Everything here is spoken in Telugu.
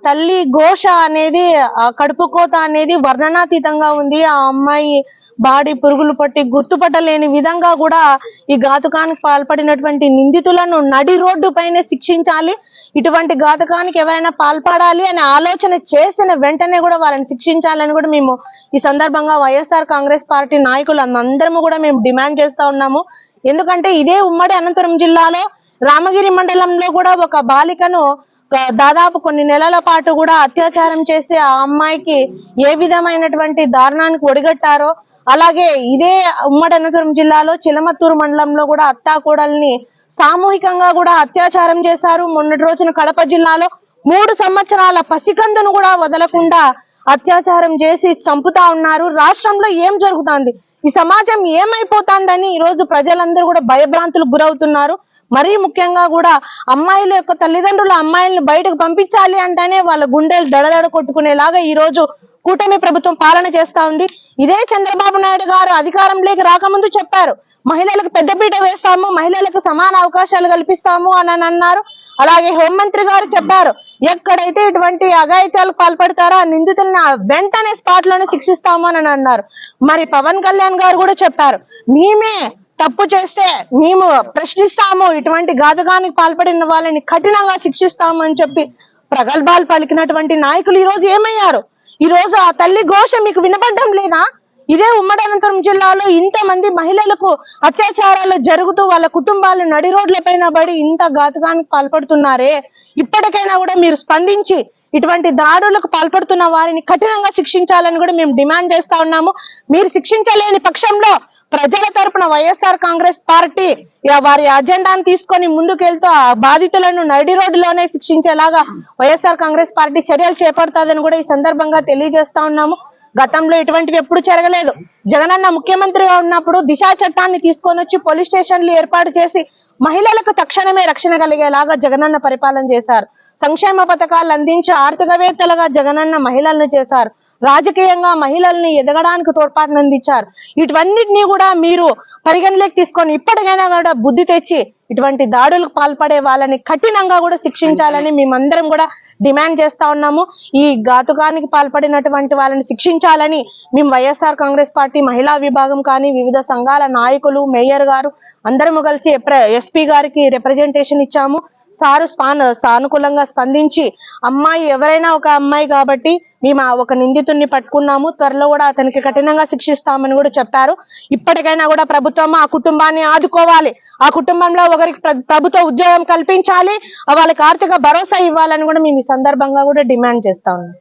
తల్లి ఘోష అనేది కడుపు కోత అనేది వర్ణనాతీతంగా ఉంది. ఆ అమ్మాయి బాడీ పురుగులు పట్టి గుర్తుపట్టలేని విధంగా కూడా ఈ ఘాతుకానికి పాల్పడినటువంటి నిందితులను నడి రోడ్డు పైన శిక్షించాలి. ఇటువంటి ఘాతుకానికి ఎవరైనా పాల్పడాలి అనే ఆలోచన చేసిన వెంటనే కూడా వాళ్ళని శిక్షించాలని కూడా మేము ఈ సందర్భంగా వైఎస్ఆర్ కాంగ్రెస్ పార్టీ నాయకులు అందరము కూడా మేము డిమాండ్ చేస్తా ఉన్నాము. ఎందుకంటే ఇదే ఉమ్మడి అనంతపురం జిల్లాలో రామగిరి మండలంలో కూడా ఒక బాలికను దాదాపు కొన్ని నెలల పాటు కూడా అత్యాచారం చేసి ఆ అమ్మాయికి ఏ విధమైనటువంటి దారుణానికి ఒడిగట్టారో, అలాగే ఇదే ఉమ్మడి అనంతపురం జిల్లాలో చిలమత్తూరు మండలంలో కూడా అత్తాకోడల్ని సామూహికంగా కూడా అత్యాచారం చేశారు. మొన్నటి రోజున కడప జిల్లాలో 3 సంవత్సరాల పసికందును కూడా వదలకుండా అత్యాచారం చేసి చంపుతా ఉన్నారు. రాష్ట్రంలో ఏం జరుగుతుంది, ఈ సమాజం ఏమైపోతుందని ఈ రోజు ప్రజలందరూ కూడా భయభ్రాంతులకు గురవుతున్నారు. మరీ ముఖ్యంగా కూడా అమ్మాయిల యొక్క తల్లిదండ్రులు అమ్మాయిలను బయటకు పంపించాలి అంటేనే వాళ్ళ గుండెలు దడదడ కొట్టుకునేలాగా ఈ రోజు కూటమి ప్రభుత్వం పాలన చేస్తా ఉంది. ఇదే చంద్రబాబు నాయుడు గారు అధికారంలోకి రాకముందు చెప్పారు, మహిళలకు పెద్దపీట వేస్తాము, మహిళలకు సమాన అవకాశాలు కల్పిస్తాము అని అన్నారు. అలాగే హోంమంత్రి గారు చెప్పారు, ఎక్కడైతే ఇటువంటి అఘాయిత్యాలకు పాల్పడతారో ఆ నిందితులను వెంటనే స్పాట్ లోనే శిక్షిస్తాము అని అన్నారు. మరి పవన్ కళ్యాణ్ గారు కూడా చెప్పారు, మేమే తప్పు చేస్తే మేము ప్రశ్నిస్తాము, ఇటువంటి ఘాతుకానికి పాల్పడిన వాళ్ళని కఠినంగా శిక్షిస్తాము అని చెప్పి ప్రగల్భాలు పలికినటువంటి నాయకులు ఈ రోజు ఏమయ్యారు? ఈ రోజు ఆ తల్లి ఘోష మీకు వినపడడం లేదా? ఇదే ఉమ్మడి అనంతపురం జిల్లాలో ఇంతమంది మహిళలకు అత్యాచారాలు జరుగుతూ వాళ్ళ కుటుంబాలు నడి రోడ్ల పైన పడి ఇంత ఘాతుకానికి పాల్పడుతున్నారే, ఇప్పటికైనా కూడా మీరు స్పందించి ఇటువంటి దాడులకు పాల్పడుతున్న వారిని కఠినంగా శిక్షించాలని కూడా మేము డిమాండ్ చేస్తా ఉన్నాము. మీరు శిక్షించలేని పక్షంలో ప్రజల తరపున వైఎస్ఆర్ కాంగ్రెస్ పార్టీ వారి అజెండాను తీసుకొని ముందుకెళ్తూ ఆ బాధితులను నడి రోడ్డులోనే శిక్షించేలాగా వైఎస్ఆర్ కాంగ్రెస్ పార్టీ చర్యలు చేపడుతుందని కూడా ఈ సందర్భంగా తెలియజేస్తా ఉన్నాము. గతంలో ఇటువంటివి ఎప్పుడు జరగలేదు. జగనన్న ముఖ్యమంత్రిగా ఉన్నప్పుడు దిశా చట్టాన్ని తీసుకొని వచ్చి పోలీస్ స్టేషన్లు ఏర్పాటు చేసి మహిళలకు తక్షణమే రక్షణ కలిగేలాగా జగనన్న పరిపాలన చేశారు. సంక్షేమ పథకాలు అందించి ఆర్థికవేత్తలుగా జగనన్న మహిళలను చేశారు. రాజకీయంగా మహిళల్ని ఎదగడానికి తోడ్పాటును అందించారు. ఇటువన్నిటినీ కూడా మీరు పరిగణలోకి తీసుకొని ఇప్పటికైనా కూడా బుద్ధి తెచ్చి ఇటువంటి దాడులకు పాల్పడే వాళ్ళని కఠినంగా కూడా శిక్షించాలని మేమందరం కూడా డిమాండ్ చేస్తా ఉన్నాము. ఈ ఘాతుకానికి పాల్పడినటువంటి వాళ్ళని శిక్షించాలని మేము వైఎస్ఆర్ కాంగ్రెస్ పార్టీ మహిళా విభాగం కానీ వివిధ సంఘాల నాయకులు, మేయర్ గారు అందరము కలిసి ఎస్పీ గారికి రిప్రజెంటేషన్ ఇచ్చాము. సారు సానుకూలంగా స్పందించి అమ్మాయి ఎవరైనా ఒక అమ్మాయి కాబట్టి మేము ఒక నిందితుడిని పట్టుకున్నాము, త్వరలో కూడా అతనికి కఠినంగా శిక్షిస్తామని కూడా చెప్పారు. ఇప్పటికైనా కూడా ప్రభుత్వం ఆ కుటుంబాన్ని ఆదుకోవాలి, ఆ కుటుంబంలో ఒకరికి ప్రభుత్వ ఉద్యోగం కల్పించాలి, వాళ్ళకి ఆర్థిక భరోసా ఇవ్వాలని కూడా మేము ఈ సందర్భంగా కూడా డిమాండ్ చేస్తా ఉన్నాం.